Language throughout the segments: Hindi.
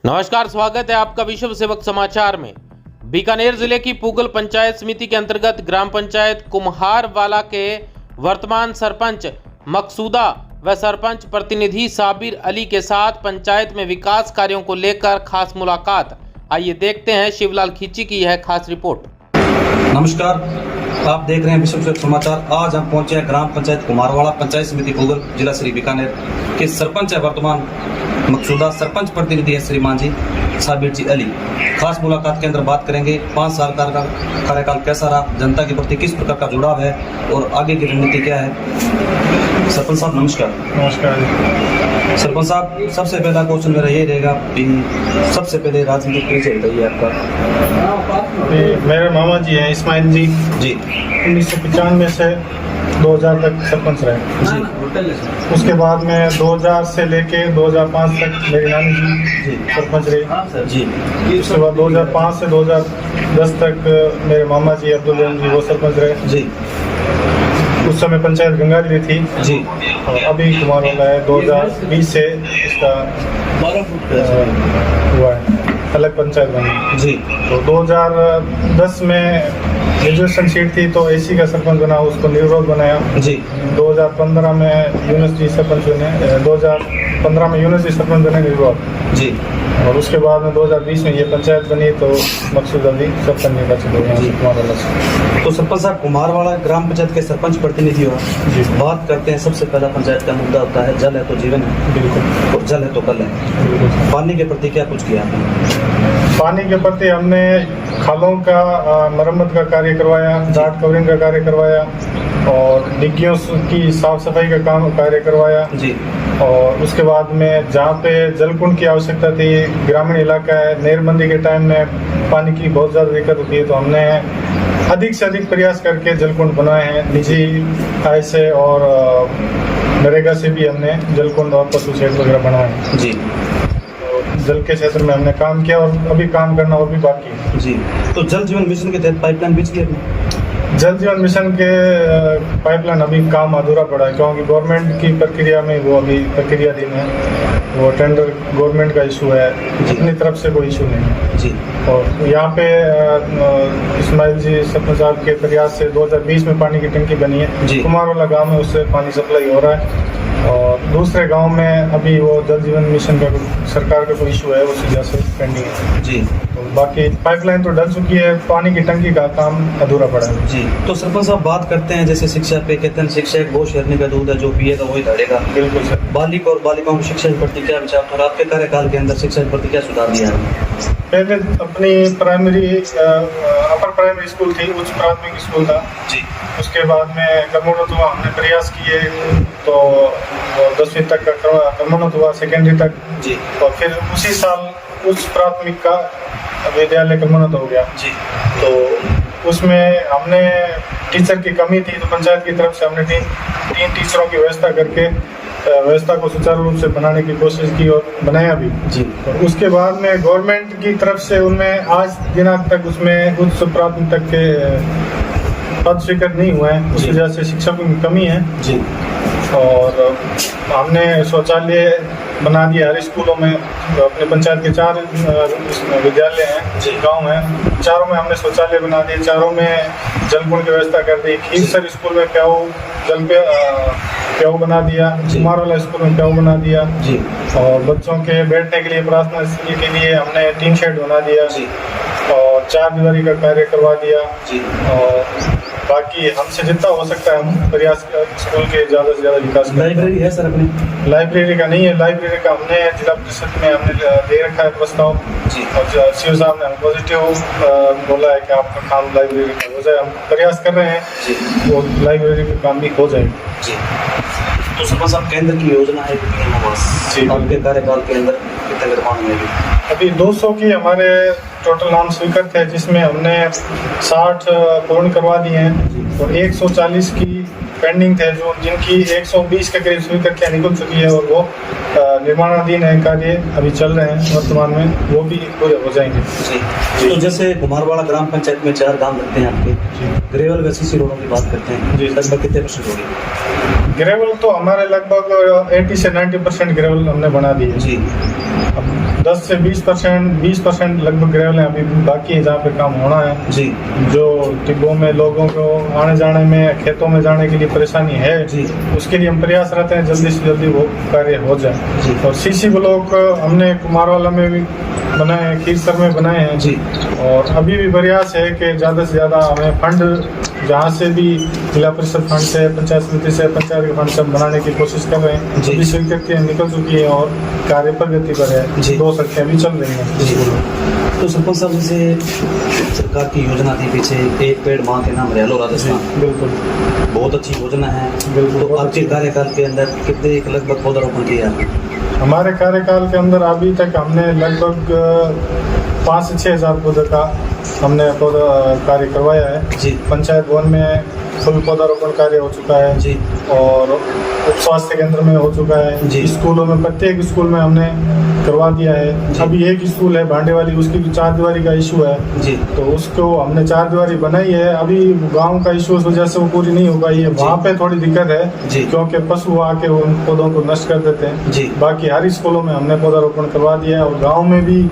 नमस्कार, स्वागत है आपका विश्व सेवक समाचार में। बीकानेर जिले की पूगल पंचायत समिति के अंतर्गत ग्राम पंचायत कुम्हारवाला के वर्तमान सरपंच मकसूदा व सरपंच प्रतिनिधि साबिर अली के साथ पंचायत में विकास कार्यों को लेकर खास मुलाकात। आइए देखते हैं शिवलाल खींची की यह खास रिपोर्ट। नमस्कार, आप देख रहे हैं विश्व सेवक समाचार। आज हम पहुंचे हैं ग्राम पंचायत कुम्हारवाला पंचायत समिति पूगल, जिला श्री बीकानेर के सरपंच है वर्तमान मकसूदा, सरपंच प्रतिनिधि है श्रीमान जी साबिर जी अली। खास मुलाकात के अंदर बात करेंगे 5 साल का कार्यकाल कैसा रहा, जनता के प्रति किस प्रकार का जुड़ाव है और आगे की रणनीति क्या है। सरपंच साहब नमस्कार। नमस्कार सरपंच साहब, सबसे पहला क्वेश्चन मेरा ये रहेगा कि सबसे पहले राजनीतिक परिचय बताइए आपका। मेरे मामा जी हैं इस्माइल जी। 1995 से 2000 तक सरपंच रहे जी। उसके बाद में 2000 से लेके 2005 तक मेरी नानी जी सरपंच रहे जी। उसके बाद 2005 से 2010 तक मेरे मामा जी अब्दुल रहीम जी वो सरपंच रहे जी। उस समय पंचायत गंगाजरी थी जी। और अभी कुम्हारवाला है। 2020 से इसका हुआ है, अलग पंचायत बनी जी। तो 2010 में ग्रेजुएशन सीट थी तो एसी का सरपंच बना, उसको निर्विरोध बनाया जी। 2015 में यूनुस जी सरपंच बने, 2015 में यूनुस जी सरपंच बने निर्विरोध जी। और उसके बाद में 2020 में ये पंचायत बनी तो मकसूद अली सरपंच निर्वाचित हो गया कुम्हारवाला से। तो सरपंच साहब, कुम्हारवाला ग्राम पंचायत के सरपंच प्रतिनिधि हो जी। बात करते हैं, सबसे पहला पंचायत का मुद्दा होता है जल है तो जीवन है, बिल्कुल, और जल है तो कल है। बिल्कुल। पानी के प्रति क्या कुछ किया आपने? पानी के प्रति हमने खालों का मरम्मत का कार्य करवाया, डाट कवरिंग का कार्य करवाया और डिग्गियों की साफ सफाई का कार्य करवाया जी। और उसके बाद में जहाँ पे जलकुंड की आवश्यकता थी, ग्रामीण इलाका है, नहरबंदी के टाइम में पानी की बहुत ज़्यादा दिक्कत होती है तो हमने अधिक से अधिक प्रयास करके जलकुंड बनाए हैं निजी आय से और नरेगा से भी हमने जलकुंड और पशु शेड वगैरह बनाए हैं जी। जल के क्षेत्र में हमने काम किया और अभी काम करना और भी बाकी है जी। तो जल जीवन मिशन के तहत पाइपलाइन बिछ गई अपनी? जल जीवन मिशन के पाइपलाइन अभी काम अधूरा पड़ा है क्योंकि गवर्नमेंट की प्रक्रिया में वो अभी प्रक्रियाधीन है, वो टेंडर गवर्नमेंट का इशू है, अपनी तरफ से कोई इशू नहीं है जी। और यहाँ पे इस्माइल जी सरपंच साहब के प्रयास से 2020 में पानी की टंकी बनी है कुम्हारवाला गांव में, उससे पानी सप्लाई हो रहा है और दूसरे गांव में अभी वो जल जीवन मिशन का सरकार का कोई इशू है, उसी वजह से पेंडिंग है जी। तो बाकी पाइपलाइन तो डल चुकी है, पानी की टंकी का काम अधूरा पड़ा है जी। तो सरपंच साहब, बात करते हैं जैसे शिक्षा पे, कहते हैं शिक्षा एक वो शेरनी का दूध है, जो पिएगा वही धड़ेगा। बिल्कुल सर। बालिका और बालिकाओं की शिक्षा के प्रति क्या विचार और आपके कार्यकाल के अंदर शिक्षा के प्रति क्या सुधार दिया है? पहले अपनी प्राइमरी अपर प्राइमरी स्कूल थी, उच्च प्राथमिक स्कूल था जी। उसके बाद में क्रमोन्नत हुआ, हमने प्रयास किए तो 10वीं तक का क्रमोन्नत हुआ, सेकेंडरी तक जी। और फिर उसी साल उच्च प्राथमिक का विद्यालय क्रमोन्नत हो गया जी। तो उसमें हमने टीचर की कमी थी तो पंचायत की तरफ से हमने तीन टीचरों की व्यवस्था करके व्यवस्था को सुचारू रूप से बनाने की कोशिश की और बनाया भी जी। तो उसके बाद में गवर्नमेंट की तरफ से उनमें आज दिनांक तक उसमें उच्च प्राथमिक तक के पद स्वीकृत नहीं हुए हैं, उस वजह से शिक्षकों की कमी है जी। और हमने शौचालय बना दिया हर स्कूलों में। तो अपने पंचायत के 4 विद्यालय हैं, गांव हैं, चारों में हमने शौचालय बना दिए, चारों में जलकुंड की व्यवस्था कर दी। खीरसर स्कूल में प्याऊ बना दिया, कुम्हारवाला स्कूल में प्याऊ बना दिया जी। और बच्चों के बैठने के लिए प्रार्थना स्थल के लिए हमने टीन शेड बना दिया जी। और 4 दीवारी का कार्य करवा दिया जी। और बाकी हमसे जितना हो सकता है हम प्रयास स्कूल के ज़्यादा से ज़्यादा विकास। लाइब्रेरी है सर अपनी? लाइब्रेरी का नहीं है, लाइब्रेरी का हमने जिला परिषद में हमने दे रखा है प्रस्ताव जी। और सीओ साहब ने पॉजिटिव बोला है कि आपका काम लाइब्रेरी का हो जाए। हम प्रयास कर रहे हैं जी। वो लाइब्रेरी का काम भी हो जाए जी। तो सरपंच साहब, केंद्र की योजना है जी। आपके कार्यकाल के अंदर कितने निर्माण में? अभी 200 की हमारे टोटल नाम स्वीकृत है, जिसमें हमने 60 पूर्ण करवा दिए हैं और 140 की पेंडिंग थे, जो जिनकी 120 के करीब स्वीकृतियाँ निकल चुकी है और वो निर्माणाधीन है, कार्य अभी चल रहे हैं वर्तमान में, वो भी पूरे हो जाएंगे जी। तो जैसे कुम्हारवाला ग्राम पंचायत में 4 गांव लगते हैं आपके, ग्रेवल व सीसी रोडों की बात करते हैं, जी। लगभग कितने % होगी? ग्रेवल तो हमारे लगभग 80 से 90% ग्रेवल हमने बना दी है जी। अब 10 से 20% लगभग ग्रेवल है, अभी बाकी है जहाँ पे काम होना है जी। जो टिब्बों में लोगों को आने जाने में, खेतों में जाने के लिए परेशानी है जी। उसके लिए हम प्रयासरत हैं जल्दी से जल्दी वो कार्य हो जाए जी। और सीसी ब्लॉक हमने कुमारवाला में भी बनाए हैं, खीरसर में बनाए हैं जी। और अभी भी प्रयास है कि ज़्यादा से ज़्यादा हमें फंड जहाँ से भी जिला परिषद फंड से, पंचायत समिति से, पंचायत के फंड से हम बनाने की कोशिश कर रहे हैं। जी। अभी स्वीकृतियाँ निकल चुकी है और कार्य प्रगति पर है। जी। 2 सड़कें भी चल रही हैं। जी। तो सरपंच साहब, जैसे सरकार की योजना थी पीछे, एक पेड़ माँ के नाम हरियालो राजस्थान, बिल्कुल बहुत अच्छी योजना है। बिल्कुल। तो आपके कार्यकाल के अंदर कितने लगभग पौधारोपण किया? हमारे कार्यकाल के अंदर अभी तक हमने लगभग 5 से 6 हज़ार पौधे का हमने पौधा कार्य करवाया है जी। पंचायत भवन में फुल पौधारोपण कार्य हो चुका है जी। और उप स्वास्थ्य केंद्र में हो चुका है जी। स्कूलों में, प्रत्येक स्कूल में हमने करवा दिया है। जी। अभी एक स्कूल है भांडे वाली, उसकी भी 4 दीवारी का इशू है जी। तो उसको हमने 4 दीवारी बनाई है। अभी गांव का इशू उस वजह से वो पूरी नहीं हो पाई है, वहाँ पे थोड़ी दिक्कत है जी। क्योंकि पशु आके उन पौधों को नष्ट कर देते हैं। जी। बाकी हर स्कूलों में हमने पौधारोपण करवा दिया है और गांव में भी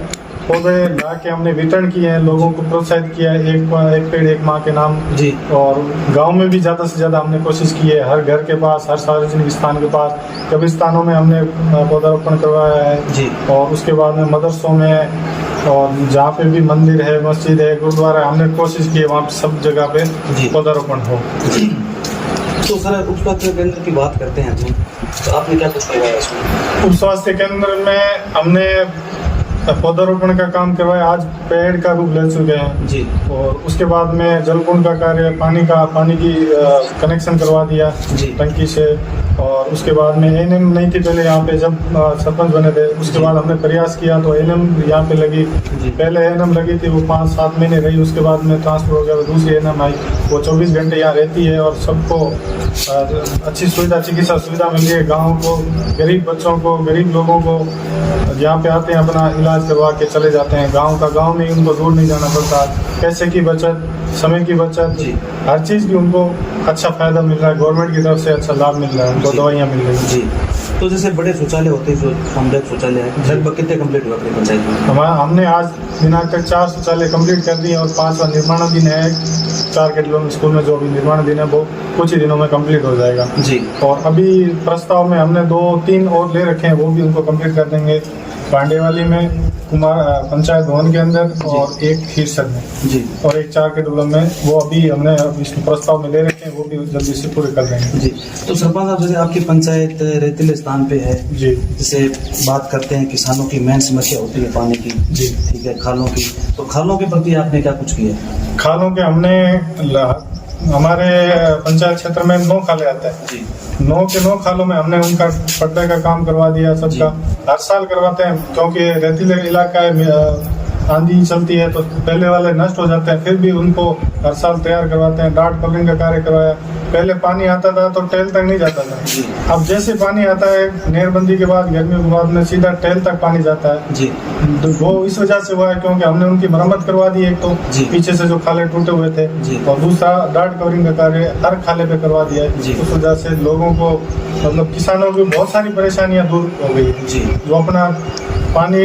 पौधे ला के हमने वितरण किए हैं, लोगों को प्रोत्साहित किया है, एक पेड़ एक माँ के नाम। जी। और गांव में भी ज़्यादा से ज़्यादा हमने कोशिश की है, हर घर के पास, हर सार्वजनिक स्थान के पास, कब्रिस्तानों में हमने पौधारोपण करवाया है जी। और उसके बाद में मदरसों में और जहाँ पे भी मंदिर है, मस्जिद है, गुरुद्वारा, हमने कोशिश की है वहाँ पे सब जगह पे जी। पौधारोपण हो। तो सर, उप स्वास्थ्य केंद्र की बात करते हैं तो आपने क्या कुछ करवाया इसमें? उप स्वास्थ्य केंद्र में हमने पौधारोपण का काम करवाया, आज पेड़ का रूप ले चुके हैं जी। और उसके बाद में जलकुंड का कार्य, पानी की कनेक्शन करवा दिया जी। टंकी से और उसके बाद में एएनएम नहीं थी पहले यहाँ पे, जब सरपंच बने थे उसके बाद हमने प्रयास किया तो एएनएम यहाँ पे लगी। पहले एएनएम लगी थी, वो 5-7 महीने रही, उसके बाद में ट्रांसफर हो गया, वो दूसरी एएनएम आई, वो 24 घंटे यहाँ रहती है और सबको अच्छी सुविधा, चिकित्सा सुविधा मिल रही है। गाँव को, गरीब बच्चों को, गरीब लोगों को यहाँ पे आते हैं, अपना इलाज करवा के चले जाते हैं। गांव में उनको दूर नहीं जाना पड़ता, पैसे की बचत, समय की बचत, हर चीज़ की उनको अच्छा फायदा मिल रहा है, गवर्नमेंट की तरफ से अच्छा लाभ मिल रहा है, उनको दवाइयाँ मिल रही हैं। जी। तो जैसे बड़े शौचालय होते हैं, जो सामुदायिक शौचालय है, लगभग कितने कम्प्लीट हुआ अपनी पंचायत में? हमने आज दिनांक तक 4 शौचालय कंप्लीट कर दिए और 5वां निर्माणाधीन है। 4 के स्कूल में जो अभी निर्माणाधीन है वो कुछ ही दिनों में कंप्लीट हो जाएगा जी। और अभी प्रस्ताव में हमने 2-3 और ले रखे हैं, वो भी उनको कंप्लीट कर देंगे। पांडेवाली में, पंचायत भवन के अंदर और एक खीरसर में जी, और एक 4 के में, वो अभी हमने इस प्रस्ताव में ले रखे हैं, वो भी जल्दी से पूरे कर देंगे जी। तो सरपंच साहब, जैसे आपकी पंचायत रेतीले स्थान पे है जी, जैसे बात करते हैं किसानों की मेन समस्या होती है पानी की जी, ठीक है, खालों की, तो खालों के प्रति आपने क्या कुछ किया? खालों के हमने हमारे पंचायत क्षेत्र में 9 खाले आते हैं जी, 9 के 9 खालों में हमने उनका पट्टे का काम करवा दिया सबका। हर साल करवाते हैं क्योंकि रेतीले इलाका है, आंधी चलती है तो पहले वाले नष्ट हो जाते हैं, फिर भी उनको हर साल तैयार करवाते हैं। डार्ट कवरिंग का कार्य करवाया। पहले पानी आता था तो टेल तक नहीं जाता था, अब जैसे पानी आता है नहरबंदी के बाद, गर्मियों के बाद में सीधा टेल तक पानी जाता है जी। तो वो इस वजह से हुआ है क्योंकि हमने उनकी मरम्मत करवा दी, एक तो पीछे से जो खाले टूटे हुए थे और दूसरा डार्ट कवरिंग का कार्य हर खाले पे करवा दिया है। उस वजह से लोगों को, मतलब किसानों की बहुत सारी परेशानियां दूर हो गई है जी। जो अपना पानी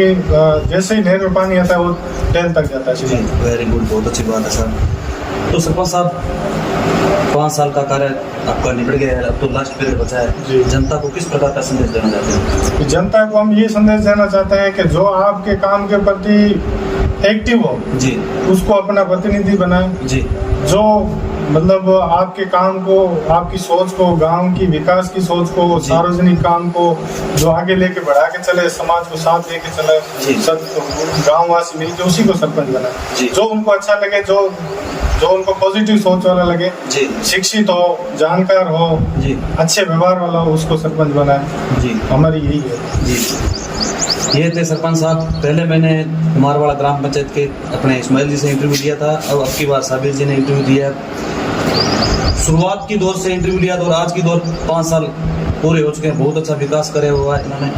जैसे ही नहर में पानी आता है वो टेल तक जाता है जी। वेरी गुड, बहुत अच्छी बात है सर। तो सरपंच साहब, 5 साल का कार्य आपका निपट गया है, अब तो लास्ट पीरियड बचा है, जनता को किस प्रकार का संदेश देना चाहते हैं? जनता को हम ये संदेश देना चाहते हैं कि जो आपके काम के प्रति एक्टिव हो जी, उसको अपना प्रतिनिधि बनाए जी। जो मतलब आपके काम को, आपकी सोच को, गांव की विकास की सोच को, सार्वजनिक काम को जो आगे लेके बढ़ा के चले, समाज को साथ लेके चले, सब गाँव वासी मिलकर उसी को सरपंच बनाए। जो उनको अच्छा लगे, जो उनको पॉजिटिव सोच वाला लगे जी, शिक्षित हो, जानकार हो जी, अच्छे व्यवहार वाला हो, उसको सरपंच बनाए जी। हमारी यही है जी। ये थे सरपंच साहब। पहले मैंने कुमारवाड़ा ग्राम पंचायत के अपने इस्माइल जी से इंटरव्यू लिया था, अब अब बार साबिर जी ने इंटरव्यू दिया। शुरुआत की दौर से इंटरव्यू लिया था और आज की दौर 5 साल पूरे हो चुके हैं, बहुत अच्छा विकास करे हुआ है इन्होंने।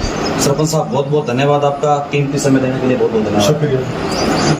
सरपंच साहब, बहुत बहुत धन्यवाद आपका, कीमती समय देने के लिए बहुत बहुत धन्यवाद। शुक्रिया।